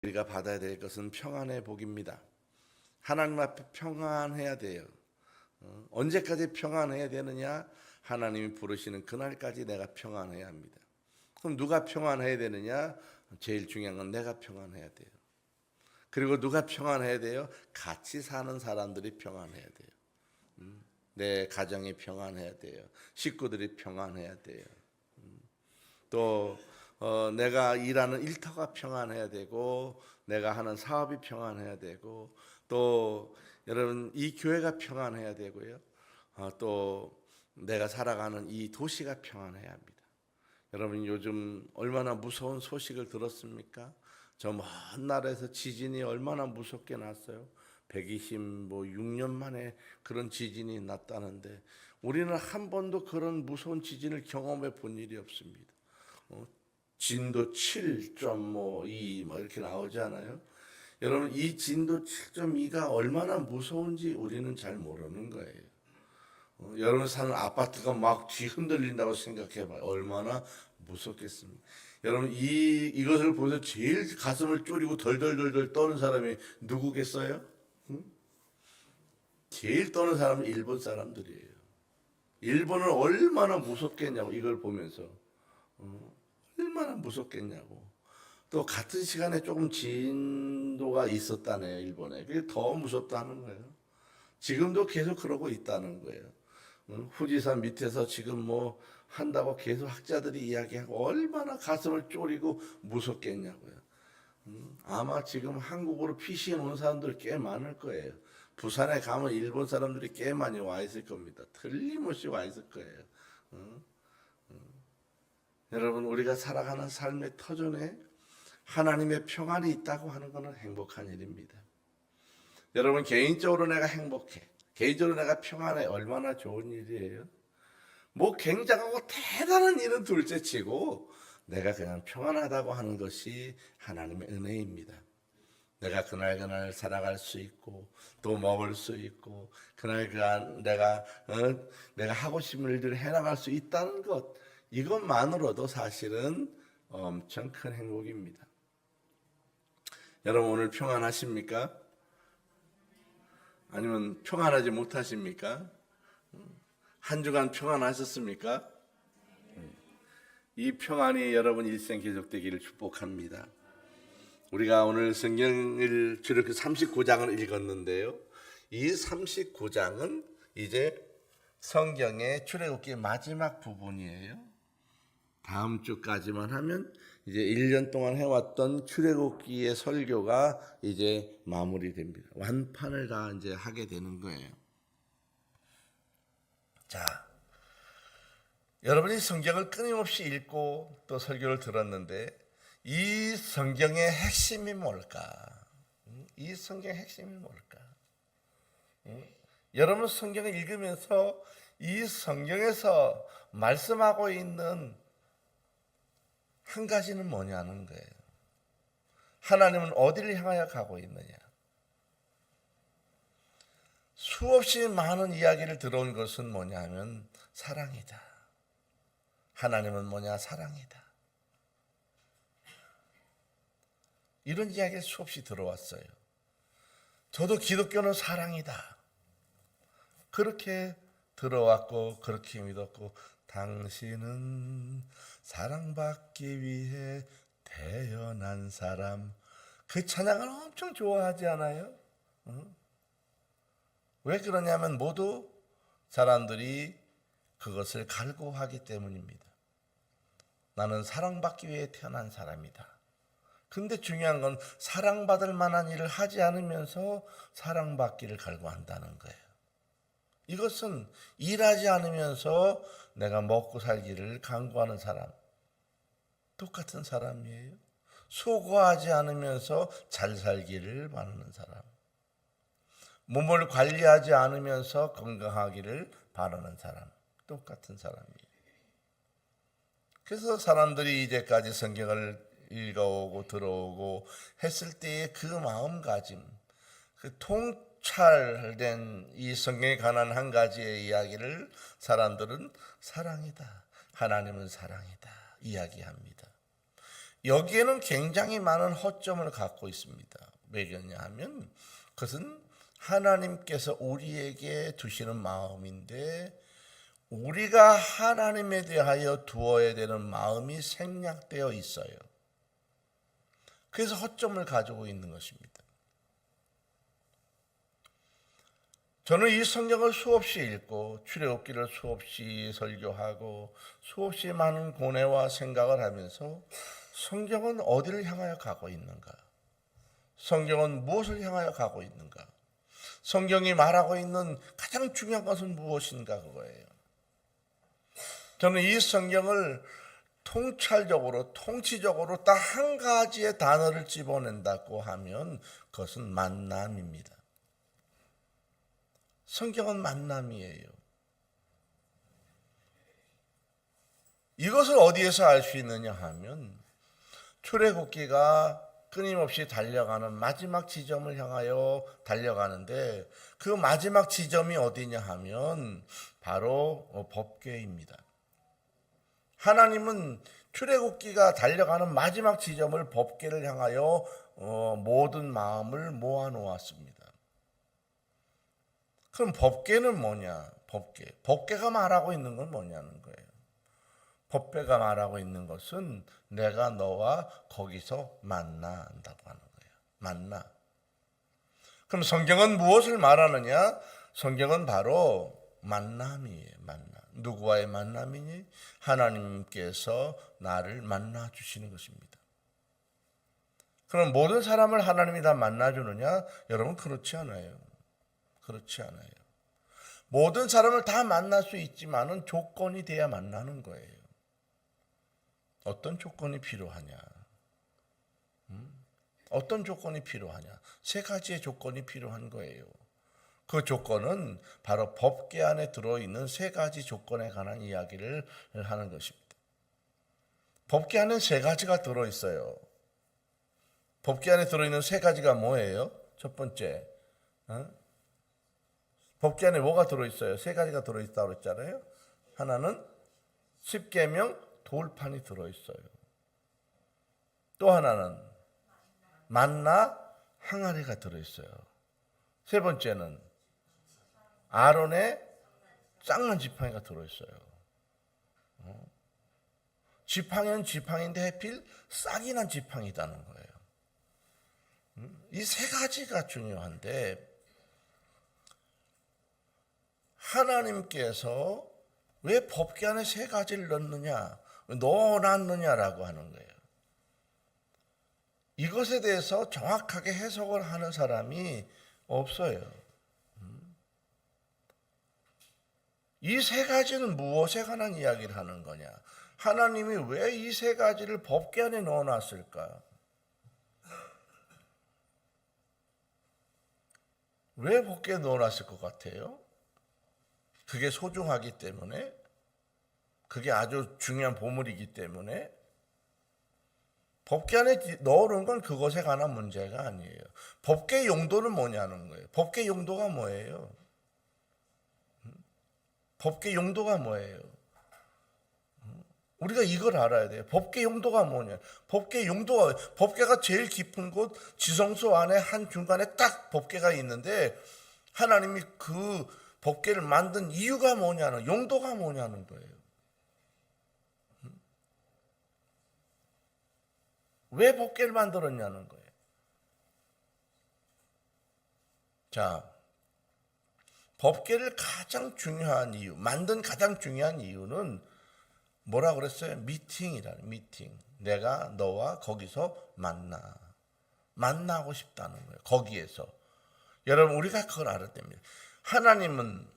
우리가 받아야 될 것은 평안의 복입니다. 하나님 앞에 평안해야 돼요. 언제까지 평안해야 되느냐? 하나님이 부르시는 그날까지 내가 평안해야 합니다. 그럼 누가 평안해야 되느냐? 제일 중요한 건 내가 평안해야 돼요. 그리고 누가 평안해야 돼요? 같이 사는 사람들이 평안해야 돼요. 내 가정이 평안해야 돼요. 식구들이 평안해야 돼요. 또 내가 일하는 일터가 평안해야 되고, 내가 하는 사업이 평안해야 되고, 또 여러분 이 교회가 평안해야 되고요. 또 내가 살아가는 이 도시가 평안해야 합니다. 여러분 요즘 얼마나 무서운 소식을 들었습니까? 저 먼 나라에서 지진이 얼마나 무섭게 났어요. 126년 만에 그런 지진이 났다는데 우리는 한 번도 그런 무서운 지진을 경험해 본 일이 없습니다. 진도 7.2 이렇게 나오잖아요. 여러분 이 진도 7.2가 얼마나 무서운지 우리는 잘 모르는 거예요. 여러분 사는 아파트가 막 뒤흔들린다고 생각해봐요. 얼마나 무섭겠습니까? 여러분 이것을 보면서 제일 가슴을 졸이고 덜덜덜덜 떠는 사람이 누구겠어요? 제일 떠는 사람은 일본 사람들이에요. 일본은 얼마나 무섭겠냐고 이걸 보면서 얼마나 무섭겠냐고. 또 같은 시간에 조금 진도가 있었다네요. 일본에. 그게 더 무섭다는 거예요. 지금도 계속 그러고 있다는 거예요. 후지산 밑에서 지금 뭐 한다고 계속 학자들이 이야기하고 얼마나 가슴을 졸이고 무섭겠냐고요. 아마 지금 한국으로 피시해 온 사람들 꽤 많을 거예요. 부산에 가면 일본 사람들이 꽤 많이 와 있을 겁니다. 틀림없이 와 있을 거예요. 여러분 우리가 살아가는 삶의 터전에 하나님의 평안이 있다고 하는 것은 행복한 일입니다. 여러분 개인적으로 내가 행복해, 개인적으로 내가 평안해, 얼마나 좋은 일이에요. 뭐 굉장하고 대단한 일은 둘째치고 내가 그냥 평안하다고 하는 것이 하나님의 은혜입니다. 내가 그날 살아갈 수 있고 또 먹을 수 있고 그날 내가 하고 싶은 일들을 해나갈 수 있다는 것, 이것만으로도 사실은 엄청 큰 행복입니다. 여러분 오늘 평안하십니까? 아니면 평안하지 못하십니까? 한 주간 평안하셨습니까? 이 평안이 여러분 일생 계속되기를 축복합니다. 우리가 오늘 성경을 출애굽기 39장을 읽었는데요. 이 39장은 이제 성경의 출애굽기 마지막 부분이에요. 다음 주까지만 하면 이제 1년 동안 해왔던 출애굽기의 설교가 이제 마무리됩니다. 완판을 다 이제 하게 되는 거예요. 자, 여러분이 성경을 끊임없이 읽고 또 설교를 들었는데 이 성경의 핵심이 뭘까? 이 성경의 핵심이 뭘까? 여러분 성경을 읽으면서 이 성경에서 말씀하고 있는 한 가지는 뭐냐는 거예요. 하나님은 어디를 향하여 가고 있느냐? 수없이 많은 이야기를 들어온 것은 뭐냐면 사랑이다. 하나님은 뭐냐? 사랑이다. 이런 이야기가 수없이 들어왔어요. 저도 기독교는 사랑이다. 그렇게 들어왔고 그렇게 믿었고, 당신은 사랑받기 위해 태어난 사람, 그 찬양을 엄청 좋아하지 않아요? 왜 그러냐면 모두 사람들이 그것을 갈구하기 때문입니다. 나는 사랑받기 위해 태어난 사람이다. 근데 중요한 건 사랑받을 만한 일을 하지 않으면서 사랑받기를 갈구한다는 거예요. 이것은 일하지 않으면서 내가 먹고 살기를 간구하는 사람, 똑같은 사람이에요. 수고하지 않으면서 잘 살기를 바라는 사람, 몸을 관리하지 않으면서 건강하기를 바라는 사람, 똑같은 사람이에요. 그래서 사람들이 이제까지 성경을 읽어오고 들어오고 했을 때의 그 마음가짐, 그 통찰된 이 성경에 관한 한 가지의 이야기를 사람들은 사랑이다, 하나님은 사랑이다 이야기합니다. 여기에는 굉장히 많은 허점을 갖고 있습니다. 왜 그러냐 하면 그것은 하나님께서 우리에게 두시는 마음인데 우리가 하나님에 대하여 두어야 되는 마음이 생략되어 있어요. 그래서 허점을 가지고 있는 것입니다. 저는 이 성경을 수없이 읽고 출애굽기를 수없이 설교하고 수없이 많은 고뇌와 생각을 하면서 성경은 어디를 향하여 가고 있는가? 성경은 무엇을 향하여 가고 있는가? 성경이 말하고 있는 가장 중요한 것은 무엇인가 그거예요. 저는 이 성경을 통찰적으로 통치적으로 딱 한 가지의 단어를 집어낸다고 하면 그것은 만남입니다. 성경은 만남이에요. 이것을 어디에서 알 수 있느냐 하면 출애굽기가 끊임없이 달려가는 마지막 지점을 향하여 달려가는데 그 마지막 지점이 어디냐 하면 바로 법궤입니다. 하나님은 출애굽기가 달려가는 마지막 지점을 법궤를 향하여 모든 마음을 모아놓았습니다. 그럼 법궤는 뭐냐? 법궤가 말하고 있는 건 뭐냐는 거예요. 법궤가 말하고 있는 것은 내가 너와 거기서 만난다고 하는 거예요. 만나. 그럼 성경은 무엇을 말하느냐? 성경은 바로 만남이에요. 만남. 누구와의 만남이니? 하나님께서 나를 만나 주시는 것입니다. 그럼 모든 사람을 하나님이 다 만나 주느냐? 여러분 그렇지 않아요. 그렇지 않아요. 모든 사람을 다 만날 수 있지만은 조건이 돼야 만나는 거예요. 어떤 조건이 필요하냐? 어떤 조건이 필요하냐? 세 가지의 조건이 필요한 거예요. 그 조건은 바로 법궤 안에 들어있는 세 가지 조건에 관한 이야기를 하는 것입니다. 법궤 안에 세 가지가 들어있어요. 법궤 안에 들어있는 세 가지가 뭐예요? 첫 번째, 법궤 안에 뭐가 들어있어요? 세 가지가 들어있다고 그랬잖아요. 하나는 십계명 돌판이 들어있어요. 또 하나는 만나 항아리가 들어있어요. 세 번째는 아론의 쌍난 지팡이가 들어있어요. 지팡이는 지팡이인데 하필 싹이 난 지팡이다는 거예요. 이 세 가지가 중요한데 하나님께서 왜 법궤 안에 세 가지를 넣어놨느냐라고 하는 거예요. 이것에 대해서 정확하게 해석을 하는 사람이 없어요. 이 세 가지는 무엇에 관한 이야기를 하는 거냐? 하나님이 왜 이 세 가지를 법궤 안에 넣어놨을까? 왜 법궤에 넣어놨을 것 같아요? 그게 소중하기 때문에, 그게 아주 중요한 보물이기 때문에 법궤 안에 넣어놓은 건 그것에 관한 문제가 아니에요. 법궤 용도는 뭐냐는 거예요. 법궤 용도가 뭐예요? 법궤 용도가 뭐예요? 우리가 이걸 알아야 돼요. 법궤 용도가 뭐냐? 법궤가 제일 깊은 곳 지성소 안에 한 중간에 딱 법궤가 있는데 하나님이 그 법궤를 만든 이유가 뭐냐는, 용도가 뭐냐는 거예요. 왜 법궤를 만들었냐는 거예요. 자, 법궤를 만든 가장 중요한 이유는 뭐라 그랬어요? 미팅. 내가 너와 거기서 만나고 싶다는 거예요. 거기에서. 여러분 우리가 그걸 알아야 됩니다. 하나님은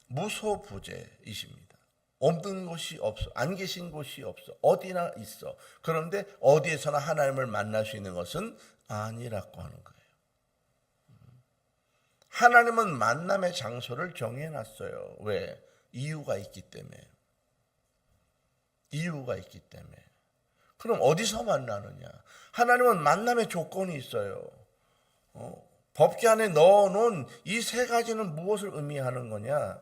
무소부재이십니다. 없는 곳이 없어. 안 계신 곳이 없어. 어디나 있어. 그런데 어디에서나 하나님을 만날 수 있는 것은 아니라고 하는 거예요. 하나님은 만남의 장소를 정해놨어요. 왜? 이유가 있기 때문에. 그럼 어디서 만나느냐? 하나님은 만남의 조건이 있어요. 법궤 안에 넣어놓은 이 세 가지는 무엇을 의미하는 거냐?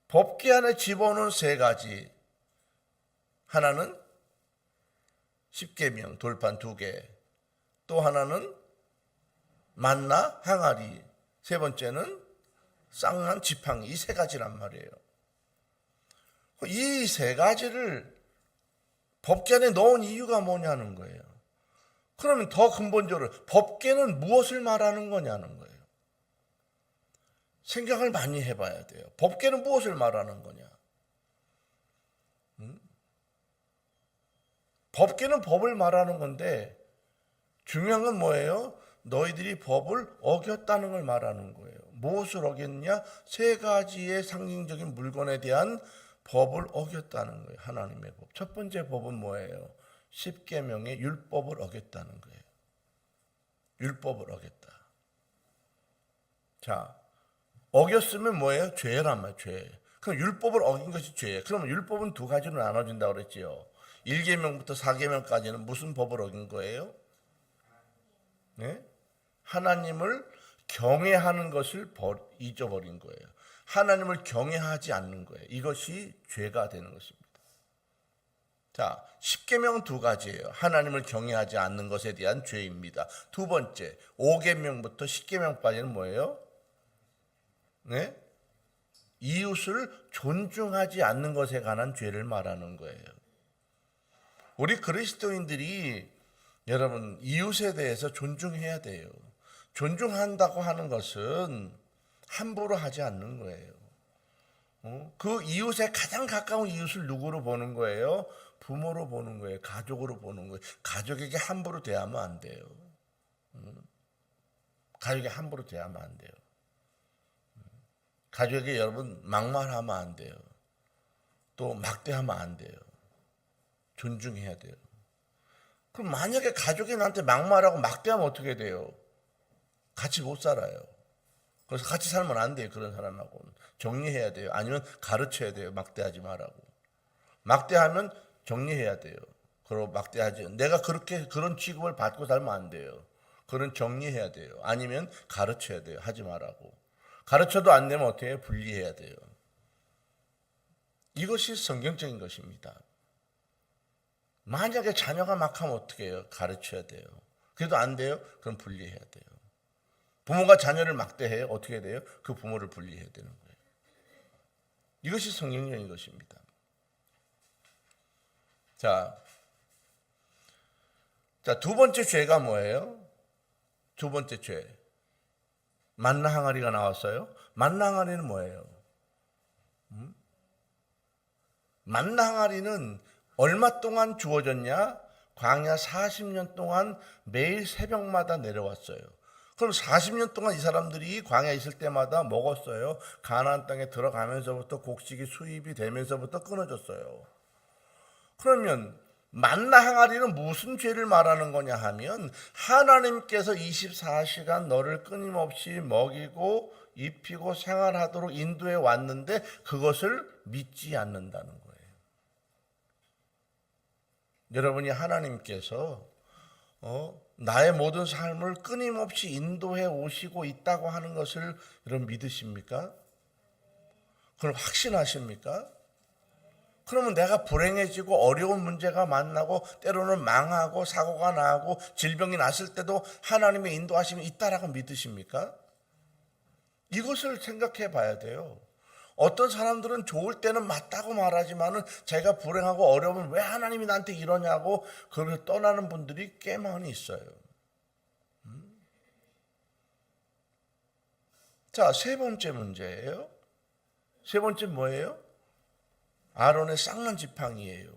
법궤 안에 집어넣은 세 가지. 하나는 십계명 돌판 2개, 또 하나는 만나 항아리, 세 번째는 쌍난 지팡이, 이 세 가지란 말이에요. 이 세 가지를 법궤 안에 넣은 이유가 뭐냐는 거예요. 그러면 더 근본적으로 법궤는 무엇을 말하는 거냐는 거예요. 생각을 많이 해봐야 돼요. 법궤는 무엇을 말하는 거냐? 법궤는 법을 말하는 건데 중요한 건 뭐예요? 너희들이 법을 어겼다는 걸 말하는 거예요. 무엇을 어겼냐? 세 가지의 상징적인 물건에 대한 법을 어겼다는 거예요. 하나님의 법. 첫 번째 법은 뭐예요? 십계명의 율법을 어겼다는 거예요. 율법을 어겼다. 자, 어겼으면 뭐예요? 죄란 말이에요. 죄. 그럼 율법을 어긴 것이 죄예요. 그러면 율법은 두 가지로 나눠진다고 그랬지요. 1계명부터 4계명까지는 무슨 법을 어긴 거예요? 네? 하나님을 경외하는 것을 잊어버린 거예요. 하나님을 경외하지 않는 거예요. 이것이 죄가 되는 것입니다. 자, 10계명은 두 가지예요. 하나님을 경외하지 않는 것에 대한 죄입니다. 두 번째, 5계명부터 10계명까지는 뭐예요? 네? 이웃을 존중하지 않는 것에 관한 죄를 말하는 거예요. 우리 그리스도인들이 여러분 이웃에 대해서 존중해야 돼요. 존중한다고 하는 것은 함부로 하지 않는 거예요. 그 이웃에 가장 가까운 이웃을 누구로 보는 거예요? 부모로 보는 거예요. 가족으로 보는 거예요. 가족에게 함부로 대하면 안 돼요. 가족에게 함부로 대하면 안 돼요. 가족에게 여러분 막말하면 안 돼요. 또 막대하면 안 돼요. 존중해야 돼요. 그럼 만약에 가족이 나한테 막말하고 막대하면 어떻게 돼요? 같이 못 살아요. 그래서 같이 살면 안 돼요. 그런 사람하고는 정리해야 돼요. 아니면 가르쳐야 돼요. 막대하지 말라고. 막대하면 정리해야 돼요. 그리고 막대하지. 내가 그런 취급을 받고 살면 안 돼요. 그런 정리해야 돼요. 아니면 가르쳐야 돼요. 하지 말라고. 가르쳐도 안 되면 어떻게 해요? 분리해야 돼요. 이것이 성경적인 것입니다. 만약에 자녀가 막 하면 어떻게 해요? 가르쳐야 돼요. 그래도 안 돼요? 그럼 분리해야 돼요. 부모가 자녀를 막대해요? 어떻게 돼요? 그 부모를 분리해야 되는 거예요. 이것이 성경적인 것입니다. 자, 두 번째 죄가 뭐예요? 두 번째 죄. 만나 항아리가 나왔어요. 만나 항아리는 뭐예요? 만나 항아리는 얼마 동안 주어졌냐? 광야 40년 동안 매일 새벽마다 내려왔어요. 그럼 40년 동안 이 사람들이 광야에 있을 때마다 먹었어요. 가나안 땅에 들어가면서부터 곡식이 수입이 되면서부터 끊어졌어요. 그러면 만나 항아리는 무슨 죄를 말하는 거냐 하면 하나님께서 24시간 너를 끊임없이 먹이고 입히고 생활하도록 인도해 왔는데 그것을 믿지 않는다는 거예요. 여러분이 하나님께서 나의 모든 삶을 끊임없이 인도해 오시고 있다고 하는 것을 여러분 믿으십니까? 그걸 확신하십니까? 그러면 내가 불행해지고 어려운 문제가 만나고 때로는 망하고 사고가 나고 질병이 났을 때도 하나님의 인도하심이 있다라고 믿으십니까? 이것을 생각해 봐야 돼요. 어떤 사람들은 좋을 때는 맞다고 말하지만은 제가 불행하고 어려우면 왜 하나님이 나한테 이러냐고 그걸 떠나는 분들이 꽤 많이 있어요. 자, 세 번째 문제예요. 세 번째 뭐예요? 아론의 쌍난 지팡이예요.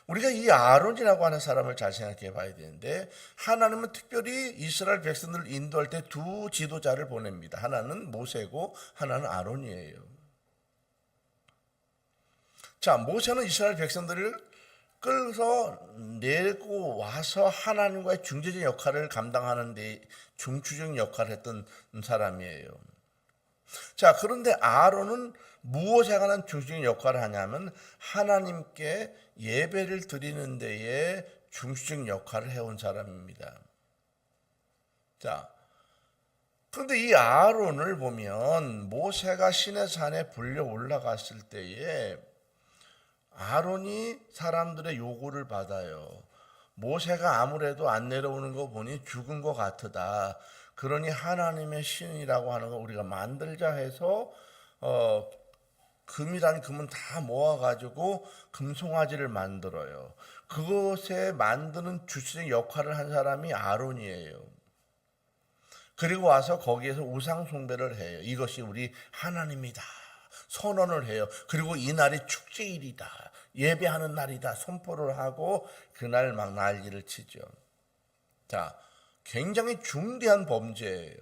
우리가 이 아론이라고 하는 사람을 잘 생각해 봐야 되는데 하나님은 특별히 이스라엘 백성들을 인도할 때 두 지도자를 보냅니다. 하나는 모세고 하나는 아론이에요. 자, 모세는 이스라엘 백성들을 끌어서 내고 와서 하나님과의 중재적 역할을 감당하는 데 중추적 역할을 했던 사람이에요. 자, 그런데 아론은 무엇에 관한 중추적 역할을 하냐면 하나님께 예배를 드리는 데에 중추적 역할을 해온 사람입니다. 자, 그런데 이 아론을 보면 모세가 시내산에 불려 올라갔을 때에 아론이 사람들의 요구를 받아요. 모세가 아무래도 안 내려오는 거 보니 죽은 것 같으다. 그러니 하나님의 신이라고 하는 거 우리가 만들자 해서 금이란 금은 다 모아가지고 금송아지를 만들어요. 그것에 만드는 주체적 역할을 한 사람이 아론이에요. 그리고 와서 거기에서 우상 숭배를 해요. 이것이 우리 하나님이다 선언을 해요. 그리고 이 날이 축제일이다, 예배하는 날이다 선포를 하고 그날 막 난리를 치죠. 자, 굉장히 중대한 범죄예요.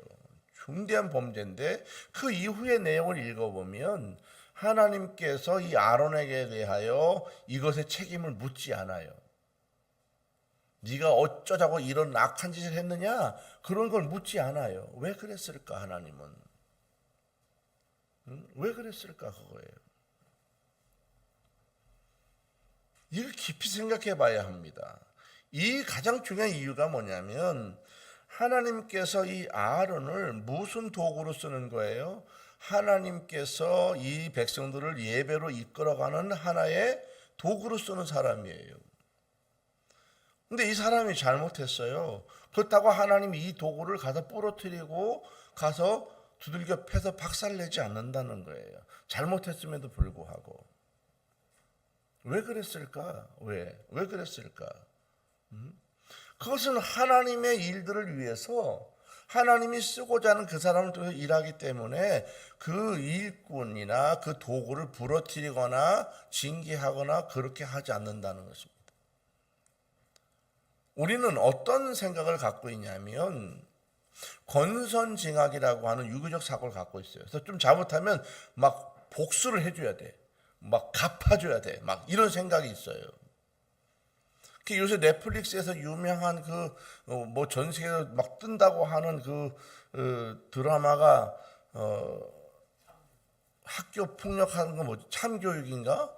중대한 범죄인데 그 이후의 내용을 읽어보면 하나님께서 이 아론에게 대하여 이것의 책임을 묻지 않아요. 네가 어쩌자고 이런 악한 짓을 했느냐, 그런 걸 묻지 않아요. 왜 그랬을까 하나님은? 왜 그랬을까 그거예요. 이걸 깊이 생각해 봐야 합니다. 이 가장 중요한 이유가 뭐냐면 하나님께서 이 아론을 무슨 도구로 쓰는 거예요? 하나님께서 이 백성들을 예배로 이끌어가는 하나의 도구로 쓰는 사람이에요. 근데 이 사람이 잘못했어요. 그렇다고 하나님이 이 도구를 가서 부러뜨리고 가서 두들겨 패서 박살내지 않는다는 거예요. 잘못했음에도 불구하고. 왜 그랬을까? 왜 그랬을까? 그것은 하나님의 일들을 위해서 하나님이 쓰고자 하는 그 사람을 통해서 일하기 때문에 그 일꾼이나 그 도구를 부러뜨리거나 징계하거나 그렇게 하지 않는다는 것입니다. 우리는 어떤 생각을 갖고 있냐면 권선징악이라고 하는 유교적 사고를 갖고 있어요. 그래서 좀 잘못하면 막 복수를 해줘야 돼. 막 갚아줘야 돼. 막 이런 생각이 있어요. 요새 넷플릭스에서 유명한 뭐 전 세계에서 막 뜬다고 하는 드라마가 학교 폭력하는 거 뭐지? 참교육인가?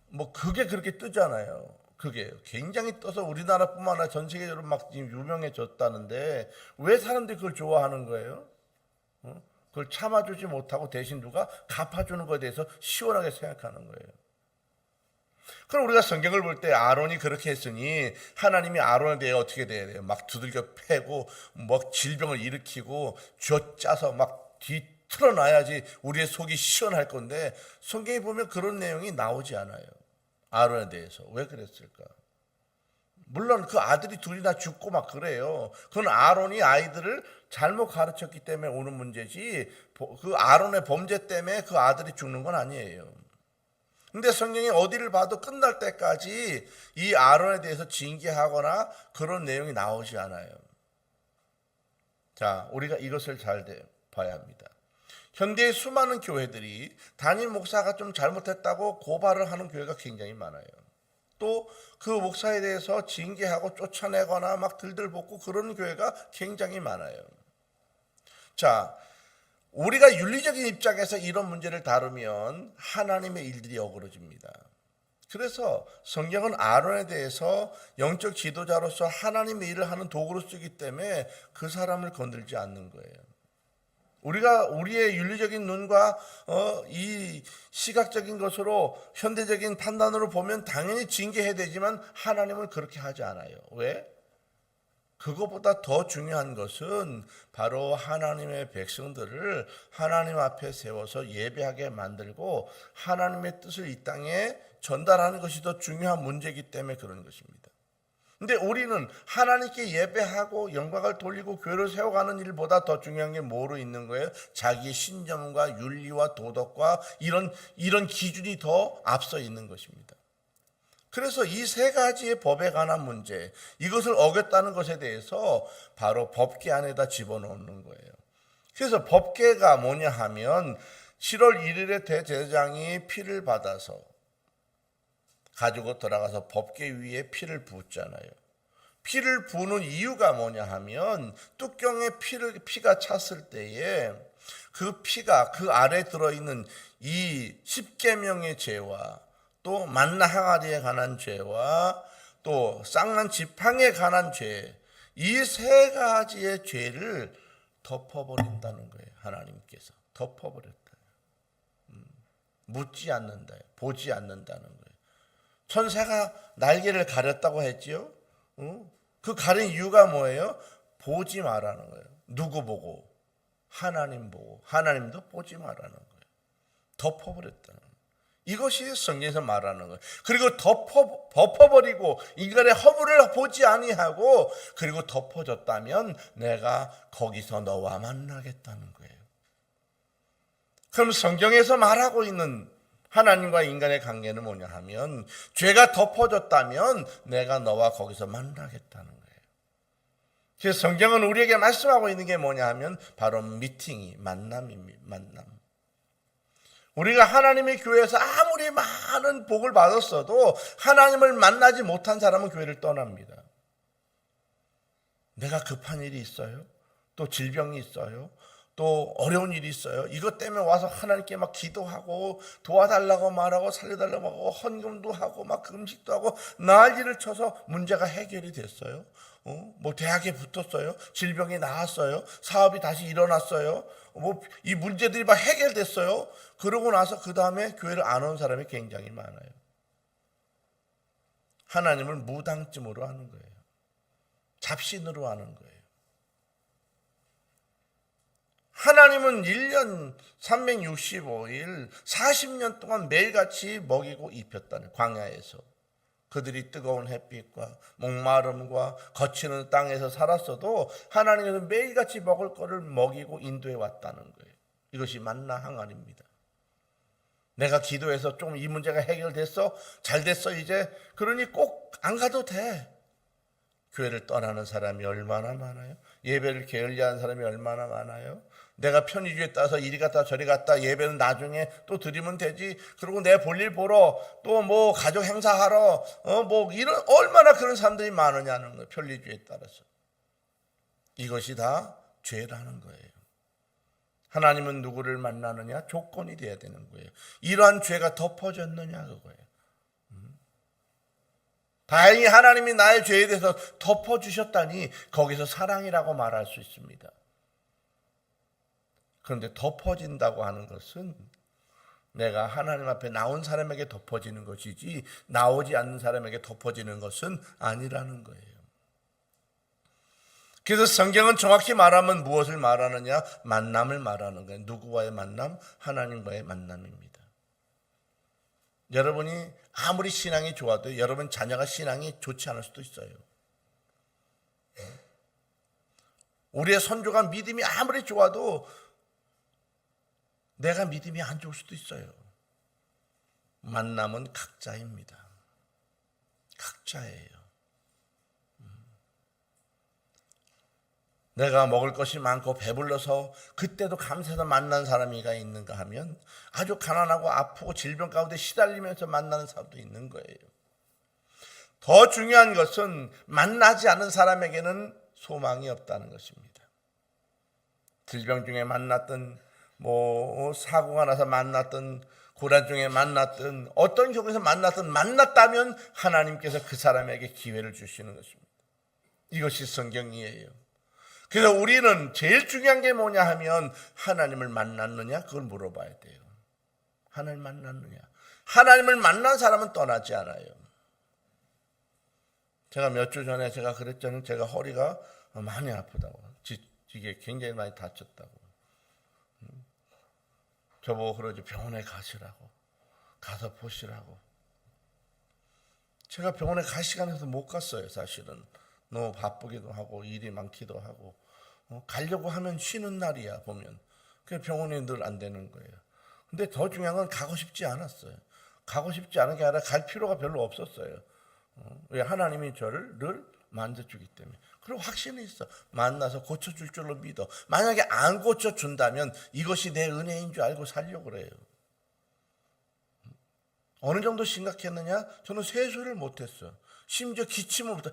뭐 그게 그렇게 뜨잖아요. 그게 굉장히 떠서 우리나라뿐만 아니라 전 세계적으로 막 지금 유명해졌다는데 왜 사람들이 그걸 좋아하는 거예요? 그걸 참아주지 못하고 대신 누가 갚아주는 것에 대해서 시원하게 생각하는 거예요. 그럼 우리가 성경을 볼 때 아론이 그렇게 했으니 하나님이 아론에 대해 어떻게 돼야 돼요? 막 두들겨 패고 막 질병을 일으키고 쥐어 짜서 막 뒤틀어놔야지 우리의 속이 시원할 건데 성경에 보면 그런 내용이 나오지 않아요. 아론에 대해서. 왜 그랬을까? 물론 그 아들이 둘이나 죽고 막 그래요. 그건 아론이 아이들을 잘못 가르쳤기 때문에 오는 문제지 그 아론의 범죄 때문에 그 아들이 죽는 건 아니에요. 근데 성경이 어디를 봐도 끝날 때까지 이 아론에 대해서 징계하거나 그런 내용이 나오지 않아요. 자, 우리가 이것을 잘 봐야 합니다. 현대의 수많은 교회들이 담임 목사가 좀 잘못했다고 고발을 하는 교회가 굉장히 많아요. 또 그 목사에 대해서 징계하고 쫓아내거나 막 들들볶고 그런 교회가 굉장히 많아요. 자, 우리가 윤리적인 입장에서 이런 문제를 다루면 하나님의 일들이 어그러집니다. 그래서 성경은 아론에 대해서 영적 지도자로서 하나님의 일을 하는 도구로 쓰기 때문에 그 사람을 건들지 않는 거예요. 우리가 우리의 윤리적인 눈과 이 시각적인 것으로 현대적인 판단으로 보면 당연히 징계해야 되지만 하나님은 그렇게 하지 않아요. 왜? 그것보다 더 중요한 것은 바로 하나님의 백성들을 하나님 앞에 세워서 예배하게 만들고 하나님의 뜻을 이 땅에 전달하는 것이 더 중요한 문제이기 때문에 그런 것입니다. 근데 우리는 하나님께 예배하고 영광을 돌리고 교회를 세워가는 일보다 더 중요한 게 뭐로 있는 거예요? 자기의 신념과 윤리와 도덕과 이런 기준이 더 앞서 있는 것입니다. 그래서 이 세 가지의 법에 관한 문제, 이것을 어겼다는 것에 대해서 바로 법궤 안에다 집어넣는 거예요. 그래서 법궤가 뭐냐 하면 7월 1일에 대제사장이 피를 받아서 가지고 들어가서 법궤 위에 피를 붓잖아요. 피를 부는 이유가 뭐냐 하면 뚜껑에 피가 찼을 때에 그 피가 그 아래 들어있는 이 10계명의 죄와 또 만나 항아리에 관한 죄와 또 쌍난 지팡이에 관한 죄, 이 세 가지의 죄를 덮어버린다는 거예요. 하나님께서 덮어버렸다. 묻지 않는다, 보지 않는다는 거예요. 천사가 날개를 가렸다고 했지요. 그 가린 이유가 뭐예요? 보지 말라는 거예요. 누구 보고? 하나님 보고. 하나님도 보지 말라는 거예요. 덮어버렸다는 거예요. 이것이 성경에서 말하는 거예요. 그리고 덮어버리고 인간의 허물을 보지 아니하고 그리고 덮어졌다면 내가 거기서 너와 만나겠다는 거예요. 그럼 성경에서 말하고 있는 하나님과 인간의 관계는 뭐냐 하면 죄가 덮어졌다면 내가 너와 거기서 만나겠다는 거예요. 그래서 성경은 우리에게 말씀하고 있는 게 뭐냐 하면 바로 미팅이 만남입니다. 만남. 우리가 하나님의 교회에서 아무리 많은 복을 받았어도 하나님을 만나지 못한 사람은 교회를 떠납니다. 내가 급한 일이 있어요. 또 질병이 있어요. 또 어려운 일이 있어요. 이것 때문에 와서 하나님께 막 기도하고 도와달라고 말하고 살려달라고 하고 헌금도 하고 막 음식도 하고 난리를 쳐서 문제가 해결이 됐어요. 뭐 대학에 붙었어요. 질병이 나았어요. 사업이 다시 일어났어요. 뭐 이 문제들이 막 해결됐어요. 그러고 나서 그 다음에 교회를 안 온 사람이 굉장히 많아요. 하나님을 무당쯤으로 하는 거예요. 잡신으로 하는 거예요. 하나님은 1년 365일 40년 동안 매일같이 먹이고 입혔다는 광야에서. 그들이 뜨거운 햇빛과 목마름과 거치는 땅에서 살았어도 하나님은 매일같이 먹을 거를 먹이고 인도해 왔다는 거예요. 이것이 만나 항아리입니다. 내가 기도해서 좀 이 문제가 해결됐어? 잘 됐어 이제? 그러니 꼭 안 가도 돼. 교회를 떠나는 사람이 얼마나 많아요? 예배를 게을리하는 사람이 얼마나 많아요? 내가 편의주에 따라서 이리 갔다 저리 갔다 예배는 나중에 또 드리면 되지. 그리고 내 볼일 보러 또 뭐 가족 행사하러 뭐 이런 얼마나 그런 사람들이 많으냐는 거예요. 편리주에 따라서. 이것이 다 죄라는 거예요. 하나님은 누구를 만나느냐? 조건이 돼야 되는 거예요. 이러한 죄가 덮어졌느냐 그거예요. 다행히 하나님이 나의 죄에 대해서 덮어주셨다니 거기서 사랑이라고 말할 수 있습니다. 그런데 덮어진다고 하는 것은 내가 하나님 앞에 나온 사람에게 덮어지는 것이지 나오지 않는 사람에게 덮어지는 것은 아니라는 거예요. 그래서 성경은 정확히 말하면 무엇을 말하느냐? 만남을 말하는 거예요. 누구와의 만남? 하나님과의 만남입니다. 여러분이 아무리 신앙이 좋아도 여러분 자녀가 신앙이 좋지 않을 수도 있어요. 우리의 선조가 믿음이 아무리 좋아도 내가 믿음이 안 좋을 수도 있어요. 만남은 각자입니다. 각자예요. 내가 먹을 것이 많고 배불러서 그때도 감사해서 만난 사람이가 있는가 하면 아주 가난하고 아프고 질병 가운데 시달리면서 만나는 사람도 있는 거예요. 더 중요한 것은 만나지 않은 사람에게는 소망이 없다는 것입니다. 질병 중에 만났던 뭐 사고가 나서 만났던 고난 중에 만났던 어떤 경우에서 만났다면 하나님께서 그 사람에게 기회를 주시는 것입니다. 이것이 성경이에요. 그래서 우리는 제일 중요한 게 뭐냐 하면 하나님을 만났느냐 그걸 물어봐야 돼요. 하나님을 만났느냐. 하나님을 만난 사람은 떠나지 않아요. 제가 몇 주 전에 제가 그랬잖아요. 제가 허리가 많이 아프다고. 이게 굉장히 많이 다쳤다고. 저보고 그러죠. 병원에 가시라고. 가서 보시라고. 제가 병원에 갈 시간에서 못 갔어요. 사실은. 너무 바쁘기도 하고 일이 많기도 하고 가려고 하면 쉬는 날이야 보면. 그래서 병원에 늘 안 되는 거예요. 근데 더 중요한 건 가고 싶지 않았어요. 가고 싶지 않은 게 아니라 갈 필요가 별로 없었어요. 왜? 하나님이 저를 늘 만져주기 때문에. 그리고 확신이 있어. 만나서 고쳐줄 줄로 믿어. 만약에 안 고쳐준다면 이것이 내 은혜인 줄 알고 살려고 그래요. 어느 정도 심각했느냐? 저는 세수를 못했어요. 심지어 기침을 못해.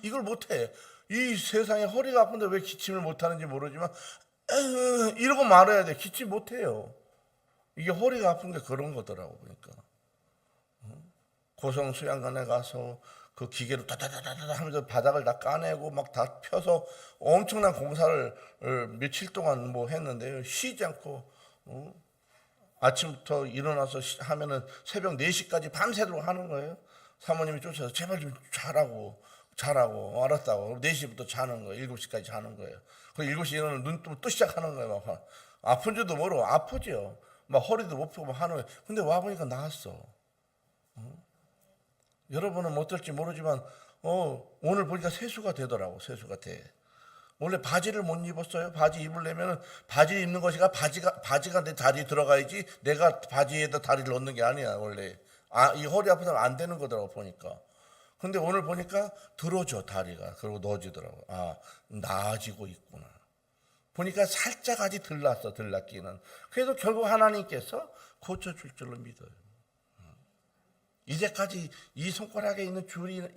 이걸 못해. 이 세상에 허리가 아픈데 왜 기침을 못하는지 모르지만 이러고 말해야 돼. 기침 못해요. 이게 허리가 아픈 게 그런 거더라고. 그러니까 고성수양관에 가서 그 기계로 다다다다다 하면서 바닥을 다 까내고 막 다 펴서 엄청난 공사를 며칠 동안 뭐 했는데요. 쉬지 않고 아침부터 일어나서 하면은 새벽 4시까지 밤새도록 하는 거예요. 사모님이 쫓아서 제발 좀 자라고. 자라고 알았다고. 4시부터 자는 거예요. 7시까지 자는 거예요. 그 7시 일어나면 눈 뜨면 또 시작하는 거예요. 막 아픈 줄도 모르고 아프죠. 막 허리도 못 펴고 막 하는 거예요. 근데 와보니까 나았어. 여러분은 어떨지 모르지만 오늘 보니까 세수가 되더라고. 세수가 돼. 원래 바지를 못 입었어요. 바지 입으려면 바지 입는 것이가 바지가 내 다리에 들어가야지 내가 바지에다 다리를 넣는 게 아니야 원래. 이 허리 아프다면 안 되는 거더라고 보니까. 근데 오늘 보니까 들어져 다리가. 그리고 넣어지더라고. 나아지고 있구나. 보니까 살짝 아직 들났기는. 그래도 결국 하나님께서 고쳐줄 줄로 믿어요. 이제까지 이 손가락에 있는 줄이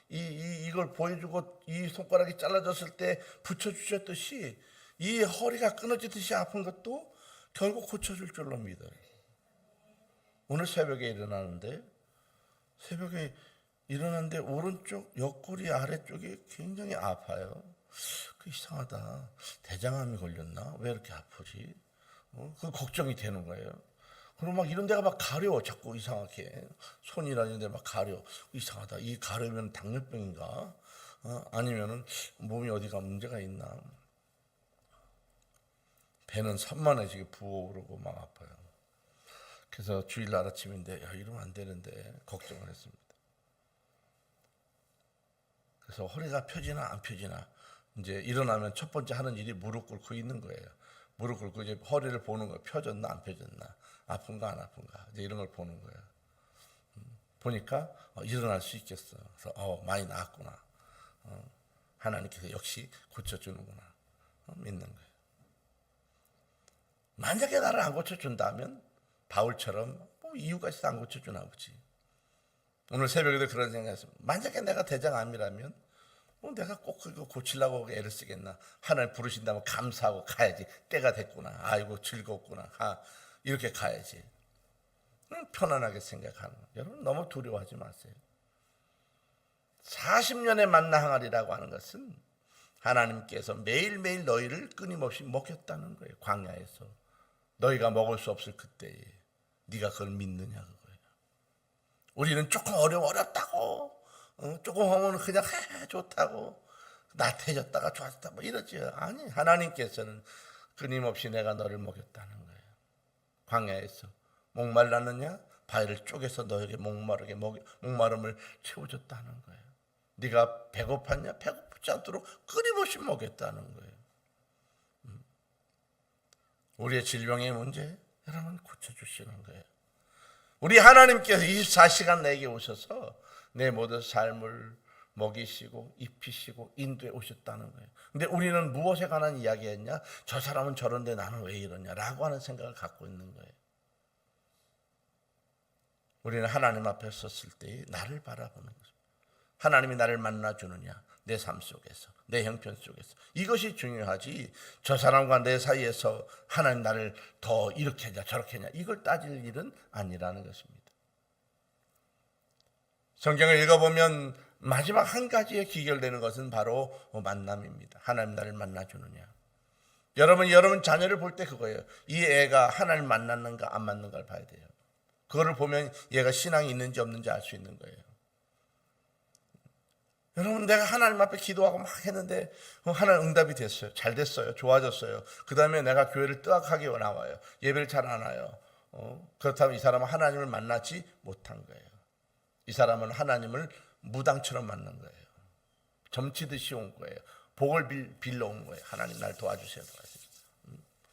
이걸 보여주고 이 손가락이 잘라졌을 때 붙여주셨듯이 이 허리가 끊어지듯이 아픈 것도 결국 고쳐줄 줄로 믿어요. 오늘 새벽에 일어났는데 오른쪽 옆구리 아래쪽이 굉장히 아파요. 이상하다. 대장암이 걸렸나? 왜 이렇게 아프지? 그 걱정이 되는 거예요. 그리고 막 이런 데가 막 가려워. 자꾸 이상하게. 손이나 이런 데 막 가려. 이상하다. 이 가려면 당뇨병인가? 아니면은 몸이 어디가 문제가 있나? 배는 산만해지게 부어오르고 막 아파요. 그래서 주일날 아침인데 이러면 안 되는데 걱정을 했습니다. 그래서 허리가 펴지나 안 펴지나 이제 일어나면 첫 번째 하는 일이 무릎 꿇고 있는 거예요. 무릎 꿇고 이제 허리를 보는 거예요. 펴졌나 안 펴졌나, 아픈가 안 아픈가, 이제 이런 걸 보는 거예요. 보니까 일어날 수 있겠어. 그래서 많이 나았구나. 하나님께서 역시 고쳐주는구나. 믿는 거예요. 만약에 나를 안 고쳐준다면 바울처럼 이유가 있어 안 고쳐주나 보지. 오늘 새벽에도 그런 생각했습니다. 만약에 내가 대장암이라면 내가 꼭 그거 고치려고 애를 쓰겠나. 하나님 부르신다면 감사하고 가야지. 때가 됐구나. 아이고 즐겁구나. 이렇게 가야지. 편안하게 생각하는 거예요. 여러분 너무 두려워하지 마세요. 40년의 만나 항아리라고 하는 것은 하나님께서 매일매일 너희를 끊임없이 먹였다는 거예요. 광야에서. 너희가 먹을 수 없을 그때에 네가 그걸 믿느냐 그거예요. 우리는 조금 어렵다고 조금 하면 그냥 좋다고 나태해졌다가 좋았다 뭐 이러지. 아니, 하나님께서는 끊임없이 내가 너를 먹였다는 거예요. 광야에서 목말랐느냐? 바위를 쪼개서 너에게 목마름을 채워줬다는 거예요. 네가 배고팠냐? 배고프지 않도록 끊임없이 먹였다는 거예요. 우리의 질병의 문제 여러분 고쳐주시는 거예요. 우리 하나님께서 24시간 내게 오셔서 내 모든 삶을 먹이시고 입히시고 인도해 오셨다는 거예요. 근데 우리는 무엇에 관한 이야기했냐? 저 사람은 저런데 나는 왜 이러냐라고 하는 생각을 갖고 있는 거예요. 우리는 하나님 앞에 섰을 때 나를 바라보는 것입니다. 하나님이 나를 만나주느냐, 내 삶 속에서, 내 형편 속에서. 이것이 중요하지, 저 사람과 내 사이에서 하나님 나를 더 이렇게 하냐 저렇게 하냐 이걸 따질 일은 아니라는 것입니다. 성경을 읽어보면 마지막 한 가지에 귀결되는 것은 바로 만남입니다. 하나님 나를 만나주느냐. 여러분 자녀를 볼 때 그거예요. 이 애가 하나님 만났는가 안 만났는가를 봐야 돼요. 그거를 보면 얘가 신앙이 있는지 없는지 알 수 있는 거예요. 여러분, 내가 하나님 앞에 기도하고 막 했는데 하나님 응답이 됐어요. 잘 됐어요. 좋아졌어요. 그 다음에 내가 교회를 뜨악하게 나와요. 예배를 잘 안 와요. 그렇다면 이 사람은 하나님을 만나지 못한 거예요. 이 사람은 하나님을 무당처럼 만난 거예요. 점치듯이 온 거예요. 복을 빌러 온 거예요. 하나님 날 도와주세요.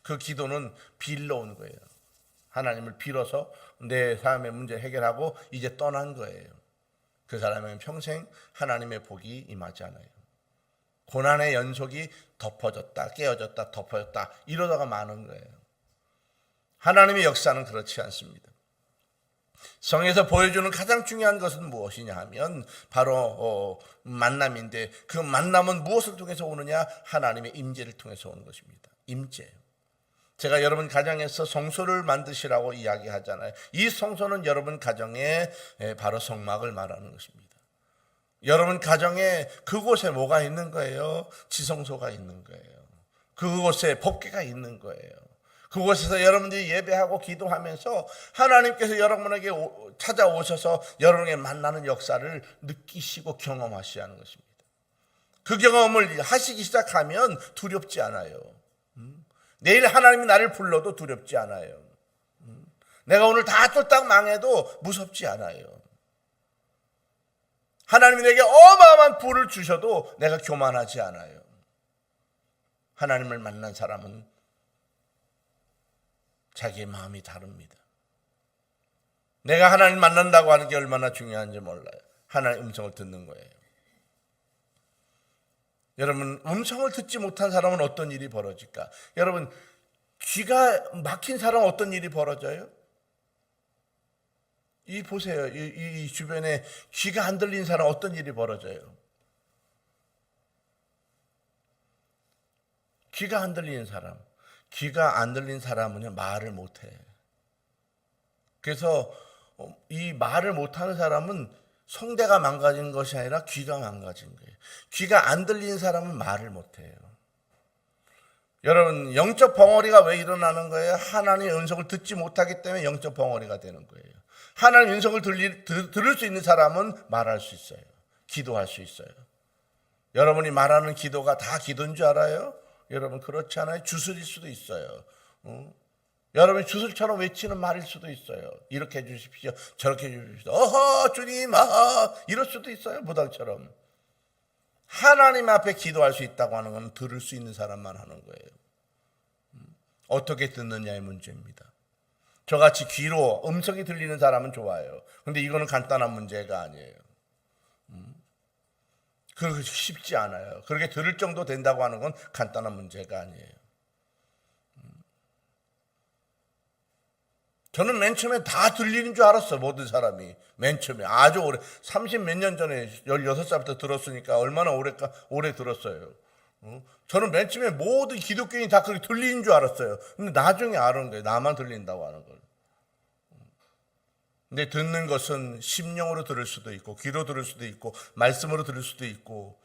그 기도는 빌러 온 거예요. 하나님을 빌어서 내 삶의 문제 해결하고 이제 떠난 거예요. 그 사람은 평생 하나님의 복이 임하지 않아요. 고난의 연속이 덮어졌다 깨어졌다 덮어졌다 이러다가 마는 거예요. 하나님의 역사는 그렇지 않습니다. 성에서 보여주는 가장 중요한 것은 무엇이냐 하면 바로 만남인데, 그 만남은 무엇을 통해서 오느냐? 하나님의 임재를 통해서 오는 것입니다. 임재. 제가 여러분 가정에서 성소를 만드시라고 이야기하잖아요. 이 성소는 여러분 가정에 바로 성막을 말하는 것입니다. 여러분 가정에 그곳에 뭐가 있는 거예요? 지성소가 있는 거예요. 그곳에 법궤가 있는 거예요. 그곳에서 여러분들이 예배하고 기도하면서 하나님께서 여러분에게 찾아오셔서 여러분에게 만나는 역사를 느끼시고 경험하셔야 하는 것입니다. 그 경험을 하시기 시작하면 두렵지 않아요. 내일 하나님이 나를 불러도 두렵지 않아요. 내가 오늘 다 쫄딱 망해도 무섭지 않아요. 하나님이 내게 어마어마한 부를 주셔도 내가 교만하지 않아요. 하나님을 만난 사람은 자기의 마음이 다릅니다. 내가 하나님 만난다고 하는 게 얼마나 중요한지 몰라요. 하나님의 음성을 듣는 거예요. 여러분, 음성을 듣지 못한 사람은 어떤 일이 벌어질까? 여러분, 귀가 막힌 사람은 어떤 일이 벌어져요? 이 보세요. 이 주변에 귀가 안 들린 사람 어떤 일이 벌어져요? 귀가 안 들리는 사람. 귀가 안 들린 사람은 말을 못해. 그래서 이 말을 못하는 사람은 성대가 망가진 것이 아니라 귀가 망가진 거예요. 귀가 안 들리는 사람은 말을 못해요. 여러분, 영적 벙어리가 왜 일어나는 거예요? 하나님의 음성을 듣지 못하기 때문에 영적 벙어리가 되는 거예요. 하나님의 음성을 들을 수 있는 사람은 말할 수 있어요. 기도할 수 있어요. 여러분이 말하는 기도가 다 기도인 줄 알아요? 여러분, 그렇지 않아요? 주술일 수도 있어요. 여러분이 주술처럼 외치는 말일 수도 있어요. 이렇게 해주십시오, 저렇게 해주십시오, 어허 주님 아하, 이럴 수도 있어요. 무당처럼. 하나님 앞에 기도할 수 있다고 하는 건 들을 수 있는 사람만 하는 거예요. 어떻게 듣느냐의 문제입니다. 저같이 귀로 음성이 들리는 사람은 좋아요. 근데 이거는 간단한 문제가 아니에요. 그렇게 쉽지 않아요. 그렇게 들을 정도 된다고 하는 건 간단한 문제가 아니에요. 저는 맨 처음에 다 들리는 줄 알았어요. 모든 사람이. 맨 처음에. 아주 오래. 30 몇 년 전에 16살부터 들었으니까 얼마나 오래 들었어요. 저는 맨 처음에 모든 기독교인이 다 그렇게 들리는 줄 알았어요. 근데 나중에 알은 거예요. 나만 들린다고 하는 걸. 근데 듣는 것은 심령으로 들을 수도 있고, 귀로 들을 수도 있고, 말씀으로 들을 수도 있고,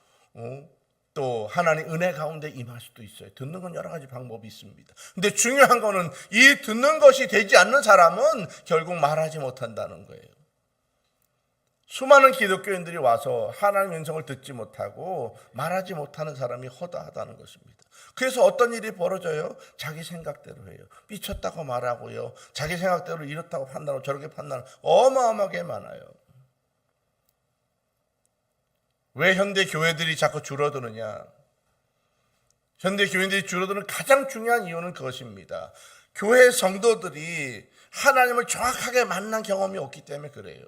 또 하나님 은혜 가운데 임할 수도 있어요. 듣는 건 여러 가지 방법이 있습니다. 근데 중요한 거는 이 듣는 것이 되지 않는 사람은 결국 말하지 못한다는 거예요. 수많은 기독교인들이 와서 하나님의 음성을 듣지 못하고 말하지 못하는 사람이 허다하다는 것입니다. 그래서 어떤 일이 벌어져요? 자기 생각대로 해요. 삐쳤다고 말하고요. 자기 생각대로 이렇다고 판단하고 저렇게 판단하고 어마어마하게 많아요. 왜 현대 교회들이 자꾸 줄어드느냐? 현대 교회들이 줄어드는 가장 중요한 이유는 그것입니다. 교회 성도들이 하나님을 정확하게 만난 경험이 없기 때문에 그래요.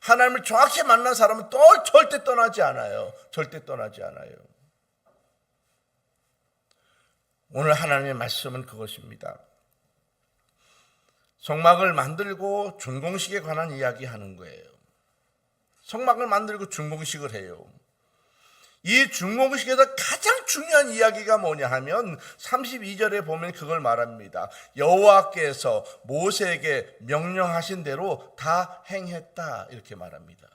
하나님을 정확히 만난 사람은 또 절대 떠나지 않아요. 절대 떠나지 않아요. 오늘 하나님의 말씀은 그것입니다. 성막을 만들고 준공식에 관한 이야기하는 거예요. 성막을 만들고 준공식을 해요. 이 준공식에서 가장 중요한 이야기가 뭐냐 하면 32절에 보면 그걸 말합니다. 여호와께서 모세에게 명령하신 대로 다 행했다, 이렇게 말합니다.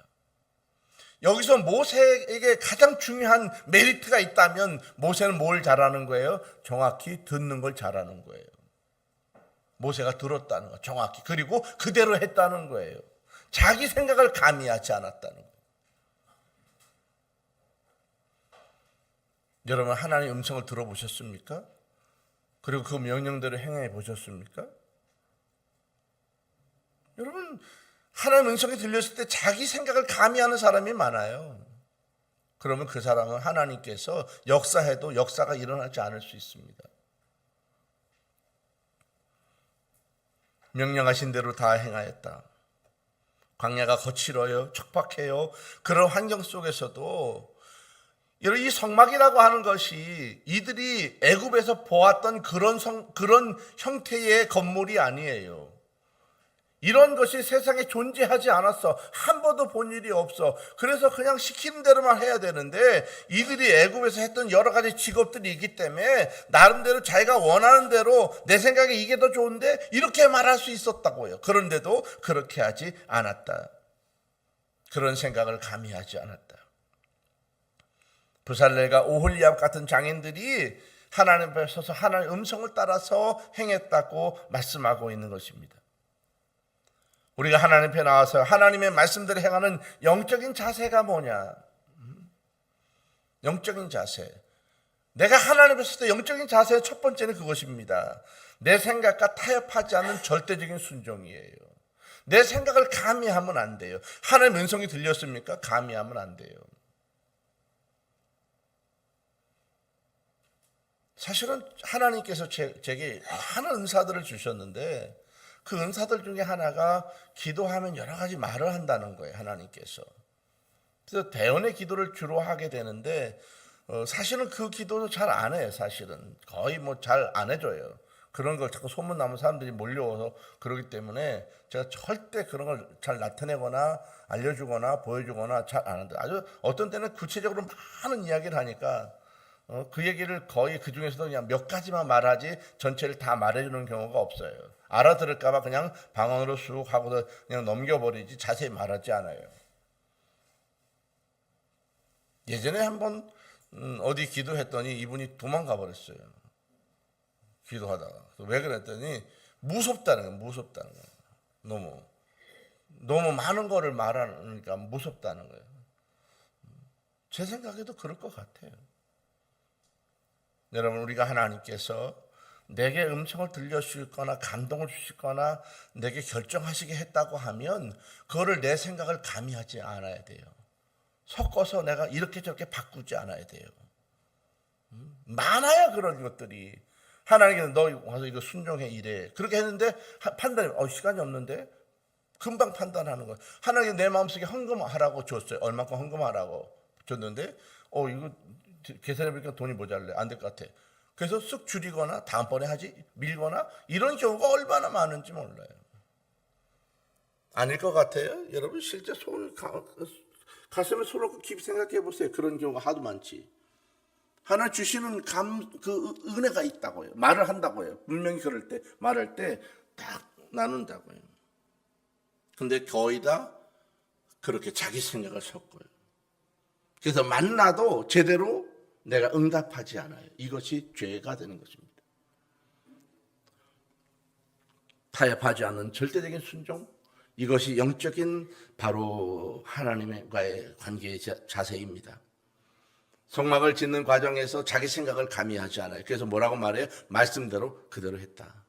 여기서 모세에게 가장 중요한 메리트가 있다면 모세는 뭘 잘하는 거예요? 정확히 듣는 걸 잘하는 거예요. 모세가 들었다는 거 정확히, 그리고 그대로 했다는 거예요. 자기 생각을 가미하지 않았다는 거예요. 여러분, 하나님의 음성을 들어보셨습니까? 그리고 그 명령대로 행해 보셨습니까? 여러분, 하나님의 음성이 들렸을 때 자기 생각을 가미하는 사람이 많아요. 그러면 그 사람은 하나님께서 역사해도 역사가 일어나지 않을 수 있습니다. 명령하신 대로 다 행하였다. 광야가 거칠어요, 척박해요. 그런 환경 속에서도 이 성막이라고 하는 것이 이들이 애굽에서 보았던 그런 형태의 건물이 아니에요. 이런 것이 세상에 존재하지 않았어. 한 번도 본 일이 없어. 그래서 그냥 시키는 대로만 해야 되는데 이들이 애굽에서 했던 여러 가지 직업들이 있기 때문에 나름대로 자기가 원하는 대로 내 생각에 이게 더 좋은데 이렇게 말할 수 있었다고요. 그런데도 그렇게 하지 않았다. 그런 생각을 가미하지 않았다. 부살렐과 오홀리압 같은 장인들이 하나님 앞에 서서 하나님의 음성을 따라서 행했다고 말씀하고 있는 것입니다. 우리가 하나님 앞에 나와서 하나님의 말씀대로 행하는 영적인 자세가 뭐냐? 영적인 자세. 내가 하나님을 봤을 때 영적인 자세의 첫 번째는 그것입니다. 내 생각과 타협하지 않는 절대적인 순종이에요. 내 생각을 가미하면 안 돼요. 하나님의 음성이 들렸습니까? 가미하면 안 돼요. 사실은 하나님께서 제게 많은 은사들을 주셨는데 그 은사들 중에 하나가 기도하면 여러 가지 말을 한다는 거예요. 하나님께서. 그래서 대언의 기도를 주로 하게 되는데 사실은 그 기도도 잘 안 해요. 사실은 거의 뭐 잘 안 해줘요. 그런 걸 자꾸 소문나면 사람들이 몰려와서 그러기 때문에 제가 절대 그런 걸 잘 나타내거나 알려주거나 보여주거나 잘 안 하는데 아주 어떤 때는 구체적으로 많은 이야기를 하니까 그 얘기를 거의 그 중에서도 그냥 몇 가지만 말하지 전체를 다 말해주는 경우가 없어요. 알아들을까봐 그냥 방언으로 쑥 하고 그냥 넘겨버리지 자세히 말하지 않아요. 예전에 한번 어디 기도했더니 이분이 도망가 버렸어요. 기도하다가. 왜 그랬더니 무섭다는 거예요. 무섭다는 거예요. 너무 많은 거를 말하니까 무섭다는 거예요. 제 생각에도 그럴 것 같아요. 여러분, 우리가 하나님께서 내게 음성을 들려주시거나 감동을 주시거나 내게 결정하시게 했다고 하면 그거를 내 생각을 가미하지 않아야 돼요. 섞어서 내가 이렇게 저렇게 바꾸지 않아야 돼요. 많아요, 그런 것들이. 하나님께서 너 와서 이거 순종해 이래. 그렇게 했는데 판단이 시간이 없는데 금방 판단하는 거예요. 하나님께서 내 마음속에 헌금하라고 줬어요. 얼마큼 헌금하라고 줬는데 이거 계산해보니까 돈이 모자랄래. 안 될 것 같아. 그래서 쓱 줄이거나 다음번에 하지 밀거나 이런 경우가 얼마나 많은지 몰라요. 아닐 것 같아요. 여러분 실제 가슴에 손 얹고 깊이 생각해 보세요. 그런 경우가 하도 많지. 하나 주시는 그 은혜가 있다고요. 말을 한다고요. 분명히 그럴 때 말할 때 딱 나눈다고요. 근데 거의 다 그렇게 자기 생각을 섞어요. 그래서 만나도 제대로 내가 응답하지 않아요. 이것이 죄가 되는 것입니다. 타협하지 않는 절대적인 순종, 이것이 영적인 바로 하나님과의 관계의 자세입니다. 성막을 짓는 과정에서 자기 생각을 가미하지 않아요. 그래서 뭐라고 말해요? 말씀대로 그대로 했다.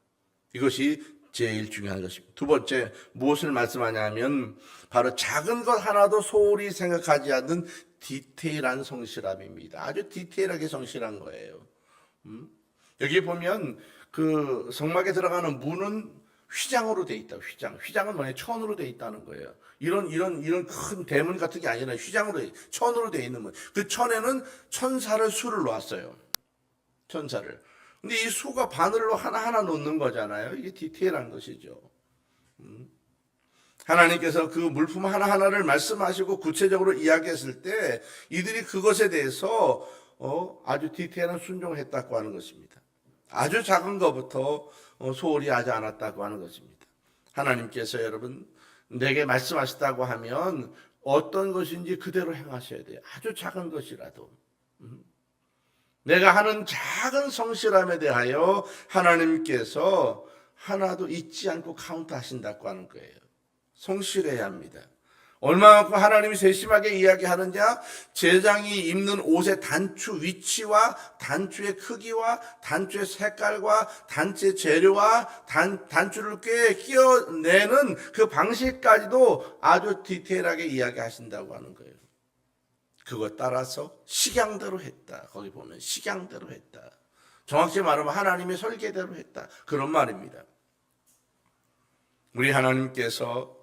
이것이 제일 중요한 것입니다. 두 번째, 무엇을 말씀하냐면 바로 작은 것 하나도 소홀히 생각하지 않는 디테일한 성실함입니다. 아주 디테일하게 성실한 거예요. 여기 보면 그 성막에 들어가는 문은 휘장으로 돼 있다. 휘장은 뭐냐? 천으로 돼 있다는 거예요. 이런 큰 대문 같은 게 아니라 천으로 돼 있는 문. 그 천에는 천사를 수를 놓았어요. 천사를. 근데 이 수가 바늘로 하나하나 놓는 거잖아요. 이게 디테일한 것이죠. 하나님께서 그 물품 하나하나를 말씀하시고 구체적으로 이야기했을 때 이들이 그것에 대해서 아주 디테일한 순종을 했다고 하는 것입니다. 아주 작은 것부터 소홀히 하지 않았다고 하는 것입니다. 하나님께서 여러분 내게 말씀하셨다고 하면 어떤 것인지 그대로 행하셔야 돼요. 아주 작은 것이라도. 내가 하는 작은 성실함에 대하여 하나님께서 하나도 잊지 않고 카운트하신다고 하는 거예요. 성실해야 합니다. 얼마만큼 하나님이 세심하게 이야기하느냐? 제장이 입는 옷의 단추 위치와 단추의 크기와 단추의 색깔과 단추의 재료와 단추를 꽤 끼워내는 그 방식까지도 아주 디테일하게 이야기하신다고 하는 거예요. 그것 따라서 식양대로 했다. 거기 보면 식양대로 했다. 정확히 말하면 하나님의 설계대로 했다. 그런 말입니다. 우리 하나님께서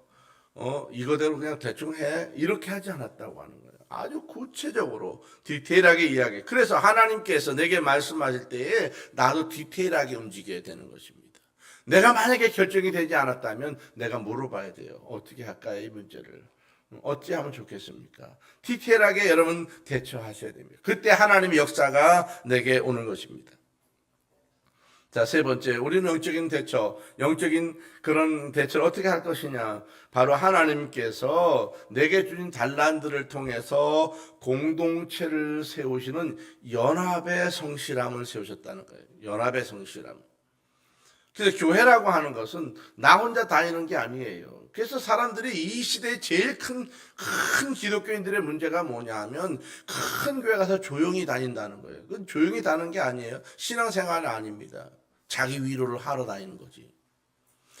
이거대로 그냥 대충 해 이렇게 하지 않았다고 하는 거예요. 아주 구체적으로 디테일하게 이야기. 그래서 하나님께서 내게 말씀하실 때에 나도 디테일하게 움직여야 되는 것입니다. 내가 만약에 결정이 되지 않았다면 내가 물어봐야 돼요. 어떻게 할까요? 이 문제를. 어찌하면 좋겠습니까? 디테일하게 여러분 대처하셔야 됩니다. 그때 하나님의 역사가 내게 오는 것입니다. 자, 세 번째, 우리는 영적인 대처, 영적인 그런 대처를 어떻게 할 것이냐? 바로 하나님께서 내게 주신 달란트를 통해서 공동체를 세우시는 연합의 성실함을 세우셨다는 거예요. 연합의 성실함. 그래서 교회라고 하는 것은 나 혼자 다니는 게 아니에요. 그래서 사람들이 이 시대의 제일 큰 기독교인들의 문제가 뭐냐 하면 큰 교회 가서 조용히 다닌다는 거예요. 그건 조용히 다니는 게 아니에요. 신앙생활은 아닙니다. 자기 위로를 하러 다니는 거지.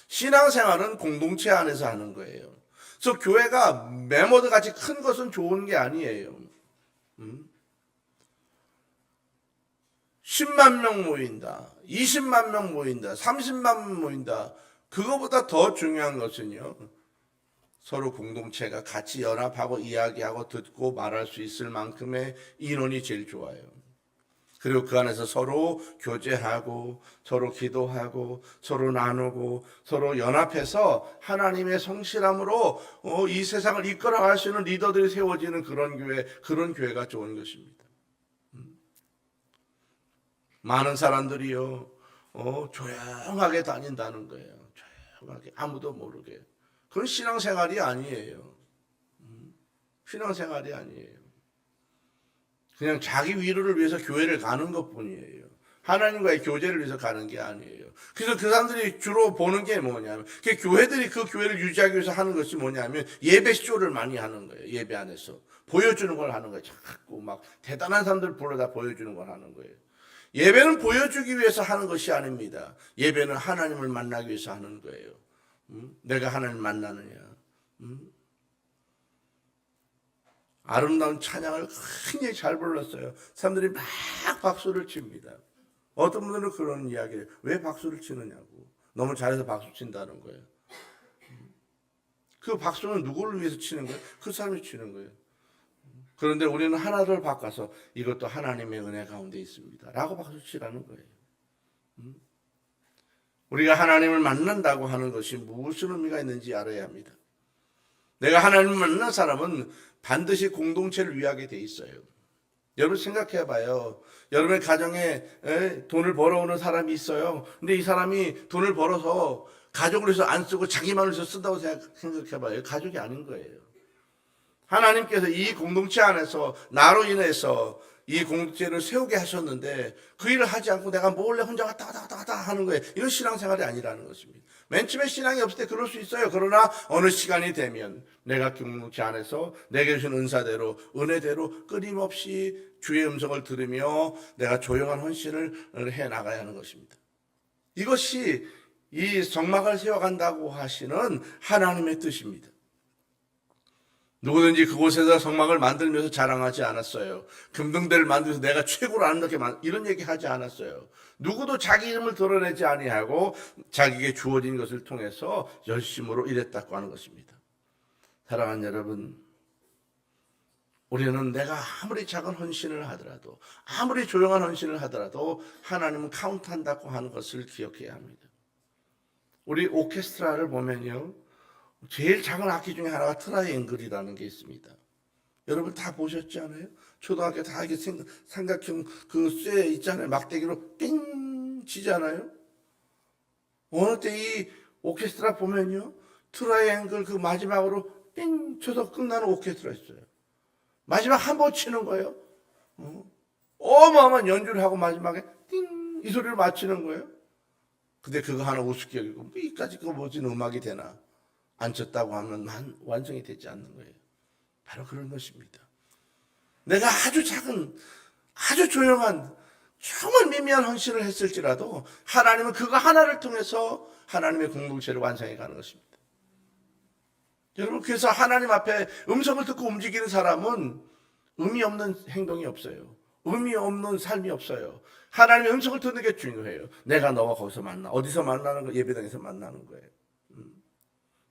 신앙생활은 공동체 안에서 하는 거예요. 그래서 교회가 메모드 같이 큰 것은 좋은 게 아니에요. 10만 명 모인다, 20만 명 모인다, 30만 명 모인다. 그거보다 더 중요한 것은요, 서로 공동체가 같이 연합하고 이야기하고 듣고 말할 수 있을 만큼의 인원이 제일 좋아요. 그리고 그 안에서 서로 교제하고 서로 기도하고 서로 나누고 서로 연합해서 하나님의 성실함으로 이 세상을 이끌어갈 수 있는 리더들이 세워지는 그런 교회가 좋은 것입니다. 많은 사람들이요 조용하게 다닌다는 거예요. 조용하게 아무도 모르게. 그건 신앙생활이 아니에요. 신앙생활이 아니에요. 그냥 자기 위로를 위해서 교회를 가는 것뿐이에요. 하나님과의 교제를 위해서 가는 게 아니에요. 그래서 그 사람들이 주로 보는 게 뭐냐면 교회들이 그 교회를 유지하기 위해서 하는 것이 뭐냐면 예배 쇼를 많이 하는 거예요. 예배 안에서 보여주는 걸 하는 거예요. 자꾸 막 대단한 사람들 불러다 보여주는 걸 하는 거예요. 예배는 보여주기 위해서 하는 것이 아닙니다. 예배는 하나님을 만나기 위해서 하는 거예요. 내가 하나님 만나느냐. 아름다운 찬양을 굉장히 잘 불렀어요. 사람들이 막 박수를 칩니다. 어떤 분들은 그런 이야기를 왜 박수를 치느냐고. 너무 잘해서 박수 친다는 거예요. 그 박수는 누구를 위해서 치는 거예요? 그 사람이 치는 거예요. 그런데 우리는 하나를 바꿔서 이것도 하나님의 은혜 가운데 있습니다 라고 박수 치라는 거예요. 우리가 하나님을 만난다고 하는 것이 무슨 의미가 있는지 알아야 합니다. 내가 하나님을 만난 사람은 반드시 공동체를 위하게 돼 있어요. 여러분 생각해 봐요. 여러분의 가정에 돈을 벌어오는 사람이 있어요. 근데 이 사람이 돈을 벌어서 가족을 위해서 안 쓰고 자기만을 위해서 쓴다고 생각해 봐요. 가족이 아닌 거예요. 하나님께서 이 공동체 안에서 나로 인해서 이 공동체를 세우게 하셨는데 그 일을 하지 않고 내가 몰래 혼자 왔다 갔다 하는 거예요. 이건 신앙생활이 아니라는 것입니다. 맨 처음에 신앙이 없을 때 그럴 수 있어요. 그러나 어느 시간이 되면 내가 공동체 안에서 내게 주신 은사대로 은혜대로 끊임없이 주의 음성을 들으며 내가 조용한 헌신을 해나가야 하는 것입니다. 이것이 이 성막을 세워간다고 하시는 하나님의 뜻입니다. 누구든지 그곳에서 성막을 만들면서 자랑하지 않았어요. 금등대를 만들어서 내가 최고라는 이런 얘기 하지 않았어요. 누구도 자기 이름을 드러내지 아니하고 자기에게 주어진 것을 통해서 열심으로 일했다고 하는 것입니다. 사랑하는 여러분, 우리는 내가 아무리 작은 헌신을 하더라도 아무리 조용한 헌신을 하더라도 하나님은 카운트한다고 하는 것을 기억해야 합니다. 우리 오케스트라를 보면요, 제일 작은 악기 중에 하나가 트라이앵글이라는 게 있습니다. 여러분 다 보셨지 않아요? 초등학교 다 이게 삼각형 그 쇠 있잖아요. 막대기로 띵 치잖아요. 어느 때 이 오케스트라 보면요, 트라이앵글 그 마지막으로 띵 쳐서 끝나는 오케스트라 있어요. 마지막 한 번 치는 거예요. 어마어마한 연주를 하고 마지막에 띵 이 소리를 마치는 거예요. 근데 그거 하나 우습게 여기고 이까지 그거 멋진 음악이 되나? 안 쳤다고 하면 완성이 되지 않는 거예요. 바로 그런 것입니다. 내가 아주 작은, 아주 조용한, 정말 미미한 헌신을 했을지라도 하나님은 그거 하나를 통해서 하나님의 공동체를 완성해 가는 것입니다. 여러분, 그래서 하나님 앞에 음성을 듣고 움직이는 사람은 의미 없는 행동이 없어요. 의미 없는 삶이 없어요. 하나님의 음성을 듣는 게 중요해요. 내가 너와 거기서 만나. 어디서 만나는 거? 예배당에서 만나는 거예요.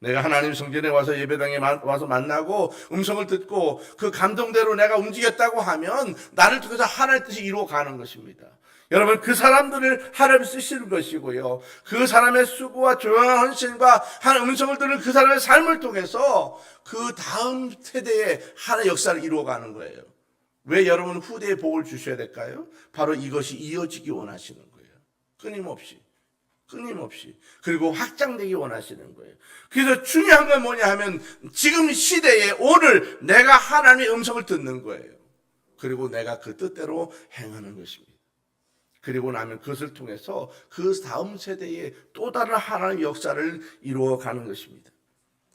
내가 하나님 성전에 와서 예배당에 와서 만나고 음성을 듣고 그 감동대로 내가 움직였다고 하면 나를 통해서 하나님의 뜻이 이루어가는 것입니다. 여러분, 그 사람들을 하나님 쓰시는 것이고요, 그 사람의 수고와 조용한 헌신과 하나님 음성을 듣는 그 사람의 삶을 통해서 그 다음 세대에 하나의 역사를 이루어가는 거예요. 왜 여러분 후대에 복을 주셔야 될까요? 바로 이것이 이어지기 원하시는 거예요. 끊임없이. 그리고 확장되기 원하시는 거예요. 그래서 중요한 건 뭐냐 하면 지금 시대에 오늘 내가 하나님의 음성을 듣는 거예요. 그리고 내가 그 뜻대로 행하는 것입니다. 그리고 나면 그것을 통해서 그 다음 세대에 또 다른 하나님의 역사를 이루어가는 것입니다.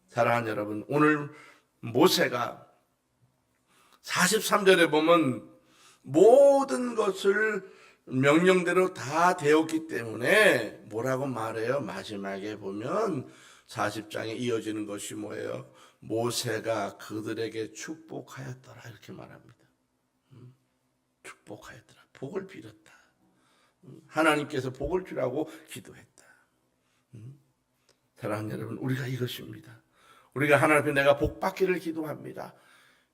사랑하는 여러분, 오늘 모세가 43절에 보면 모든 것을 명령대로 다 되었기 때문에 뭐라고 말해요? 마지막에 보면 40장에 이어지는 것이 뭐예요? 모세가 그들에게 축복하였더라 이렇게 말합니다. 축복하였더라. 복을 빌었다. 하나님께서 복을 주라고 기도했다. 사랑하는 여러분, 우리가 이것입니다. 우리가 하나님 앞에 내가 복 받기를 기도합니다.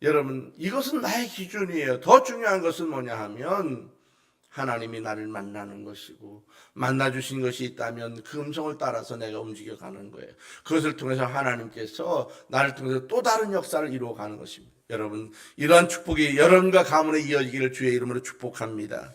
여러분, 이것은 나의 기준이에요. 더 중요한 것은 뭐냐 하면 하나님이 나를 만나는 것이고 만나주신 것이 있다면 그 음성을 따라서 내가 움직여가는 거예요. 그것을 통해서 하나님께서 나를 통해서 또 다른 역사를 이루어가는 것입니다. 여러분, 이러한 축복이 여러분과 가문에 이어지기를 주의 이름으로 축복합니다.